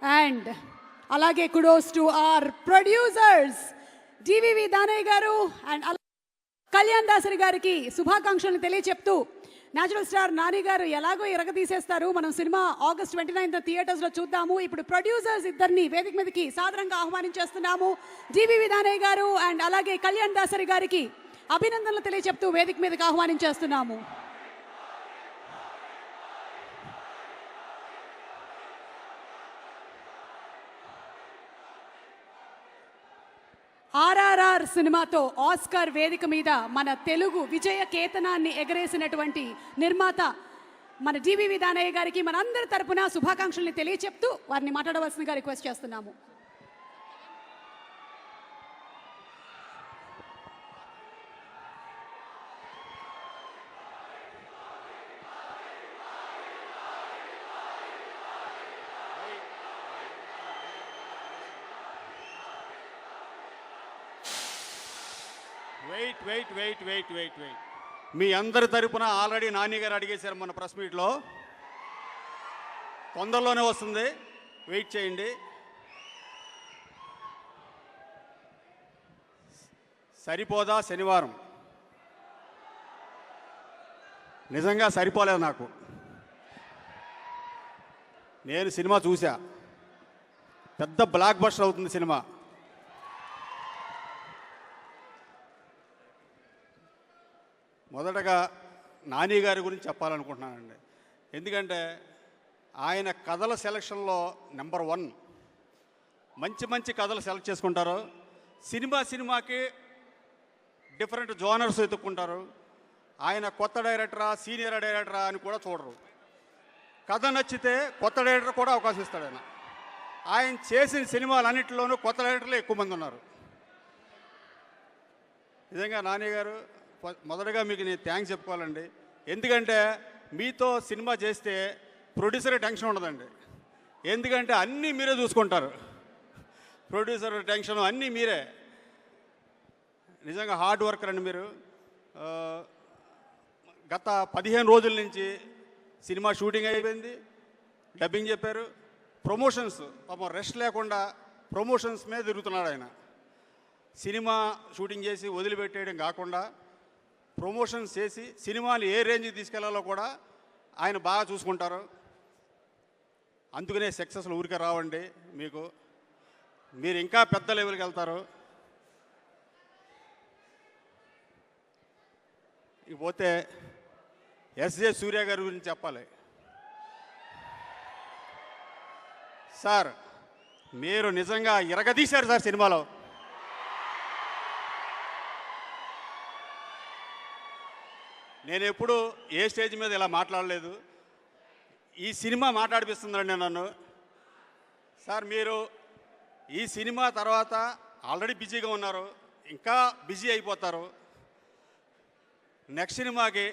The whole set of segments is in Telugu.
అండ్ అలాగే kudos to our producers DVV Danayya garu and Kalyan Dasari గారికి శుభాకాంక్షలను తెలియచెప్తూ నేచురల్ స్టార్ నాని గారు ఎలాగో ఇరగదీసేస్తారు. మనం సినిమా August 29th థియేటర్స్లో చూద్దాము. ఇప్పుడు ప్రొడ్యూసర్స్ ఇద్దరిని వేదిక మీదకి సాదరంగా ఆహ్వానించేస్తున్నాము. డివివి దానయ్య గారు అండ్ అలాగే కళ్యాణ్ దాసరి గారికి అభినందనలు తెలియచెప్తూ వేదిక మీదకి ఆహ్వానించేస్తున్నాము. RRR సినిమాతో ఆస్కార్ వేదిక మీద మన తెలుగు విజయ కేతనాన్ని ఎగరేసినటువంటి నిర్మాత మన డివివి దానయ్య గారికి మనందరి తరపున శుభాకాంక్షల్ని తెలియచెప్తూ వారిని మాట్లాడవలసిందిగా రిక్వెస్ట్ చేస్తున్నాము. వెయిట్ మీ అందరి తరపున ఆల్రెడీ నాని గారు అడిగేశారు మన ప్రెస్ మీట్లో. తొందరలోనే వస్తుంది, వెయిట్ చేయండి. సరిపోదా శనివారం? నిజంగా సరిపోలేదు నాకు. నేను సినిమా చూసా, పెద్ద బ్లాక్ బస్టర్ అవుతుంది సినిమా. మొదటగా నాని గారి గురించి చెప్పాలనుకుంటున్నానండి. ఎందుకంటే ఆయన కథల సెలక్షన్లో నెంబర్ 1. మంచి కథలు సెలెక్ట్ చేసుకుంటారు. సినిమాకి డిఫరెంట్ జోనర్స్ ఎత్తుక్కుంటారు. ఆయన కొత్త డైరెక్టరా సీనియర్ డైరెక్టరా అని కూడా చూడరు. కథ నచ్చితే కొత్త డైరెక్టర్ కూడా అవకాశం ఇస్తాడు ఆయన. ఆయన చేసిన సినిమాలన్నింటిలోనూ కొత్త డైరెక్టర్లు ఎక్కువ మంది ఉన్నారు. నిజంగా నాని గారు మొదటగా మీకు నేను థ్యాంక్స్ చెప్పుకోవాలండి. ఎందుకంటే మీతో సినిమా చేస్తే ప్రొడ్యూసర్ టెన్షన్ ఉండదండి. ఎందుకంటే అన్నీ మీరే చూసుకుంటారు. ప్రొడ్యూసర్ టెన్షన్ అన్నీ మీరే. నిజంగా హార్డ్ వర్కర్ అండి మీరు. గత 15 రోజుల నుంచి సినిమా షూటింగ్ అయిపోయింది, డబ్బింగ్ చెప్పారు, ప్రమోషన్స్ పాపం రెస్ట్ లేకుండా ప్రమోషన్స్ మీద తిరుగుతున్నాడు ఆయన. సినిమా షూటింగ్ చేసి వదిలిపెట్టేయడం కాకుండా ప్రమోషన్స్ చేసి సినిమాని ఏ రేంజ్కి తీసుకెళ్లాలో కూడా ఆయన బాగా చూసుకుంటారు. అందుకనే సక్సెస్లు ఊరికే రావండి మీకు. మీరు ఇంకా పెద్ద లెవెల్కి వెళ్తారు. ఇకపోతే ఎస్జే సూర్య గారి గురించి చెప్పాలి. సార్ మీరు నిజంగా ఇరగదీశారు సార్ సినిమాలో. నేను ఎప్పుడు ఏ స్టేజ్ మీద ఇలా మాట్లాడలేదు. ఈ సినిమా మాట్లాడిపిస్తుందండి నన్ను. సార్ మీరు ఈ సినిమా తర్వాత ఆల్రెడీ బిజీగా ఉన్నారు, ఇంకా బిజీ అయిపోతారు. నెక్స్ట్ సినిమాకి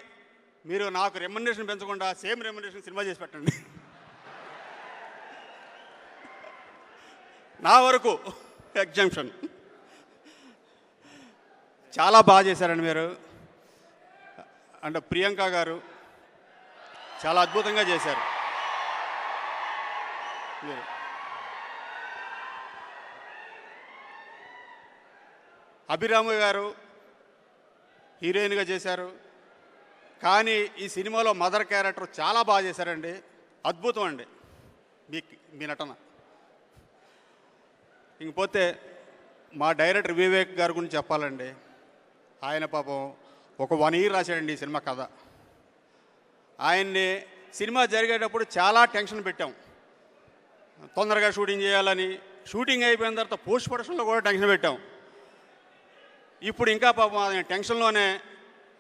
మీరు నాకు రెమ్యునరేషన్ పెంచకుండా సేమ్ రెమ్యునరేషన్ సినిమా చేసి పెట్టండి. నా వరకు ఎగ్జామ్షన్. చాలా బాగా చేశారండి మీరు. అంటే ప్రియాంక గారు చాలా అద్భుతంగా చేశారు. అభిరాము గారు హీరోయిన్గా చేశారు. కానీ ఈ సినిమాలో మదర్ క్యారెక్టర్ చాలా బాగా చేశారండి. అద్భుతం అండి మీ నటన. ఇంకపోతే మా డైరెక్టర్ వివేక్ గారి గురించి చెప్పాలండి. ఆయన పాపం ఒక 1 year రాశాడండి ఈ సినిమా కథ. ఆయన్ని సినిమా జరిగేటప్పుడు చాలా టెన్షన్ పెట్టాం. తొందరగా షూటింగ్ చేయాలని. షూటింగ్ అయిపోయిన తర్వాత పోస్ట్ ప్రొడక్షన్లో కూడా టెన్షన్ పెట్టాం. ఇప్పుడు ఇంకా పాపం ఆయన టెన్షన్లోనే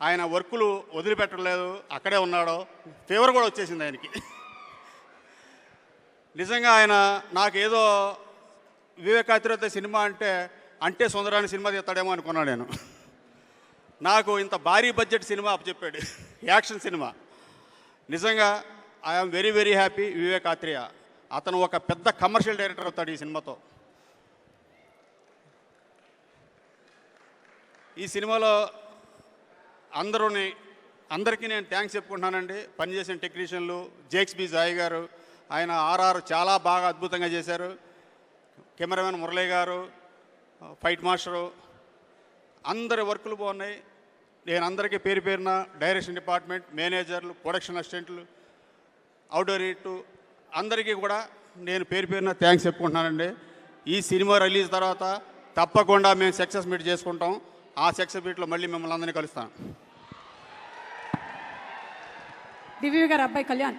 ఆయన వర్కులు వదిలిపెట్టలేదు, అక్కడే ఉన్నాడు. ఫీవర్ కూడా వచ్చేసింది ఆయనకి. నిజంగా ఆయన నాకేదో వివేకాతిరేత సినిమా అంటే సుందరాని సినిమా తీస్తాడేమో అనుకున్నాను నేను. నాకు ఇంత భారీ బడ్జెట్ సినిమా అప్పచెప్పాడు, యాక్షన్ సినిమా. నిజంగా I'm very happy. Vivek Atreya అతను ఒక పెద్ద కమర్షియల్ డైరెక్టర్ అవుతాడు ఈ సినిమాతో. ఈ సినిమాలో అందరికీ నేను థ్యాంక్స్ చెప్పుకుంటున్నానండి. పనిచేసిన టెక్నీషియన్లు, జేక్స్ బి జాయ్ గారు, ఆయన ఆర్ఆర్ చాలా బాగా అద్భుతంగా చేశారు. కెమెరామెన్ మురళీ గారు, ఫైట్ మాస్టరు, అందరి వర్కులు బాగున్నాయి. నేను అందరికీ పేరు పేరున డైరెక్షన్ డిపార్ట్మెంట్, మేనేజర్లు, ప్రొడక్షన్ అసిస్టెంట్లు, అవుట్డోర్ ఎడిట్ అందరికీ కూడా నేను పేరు పేరున థ్యాంక్స్ చెప్పుకుంటున్నానండి. ఈ సినిమా రిలీజ్ తర్వాత తప్పకుండా మేము సక్సెస్ మీట్ చేసుకుంటాం. ఆ సక్సెస్ మీట్లో మళ్ళీ మిమ్మల్ని అందరినీ కలుస్తాం. డివి గారు అబ్బాయి కళ్యాణ్.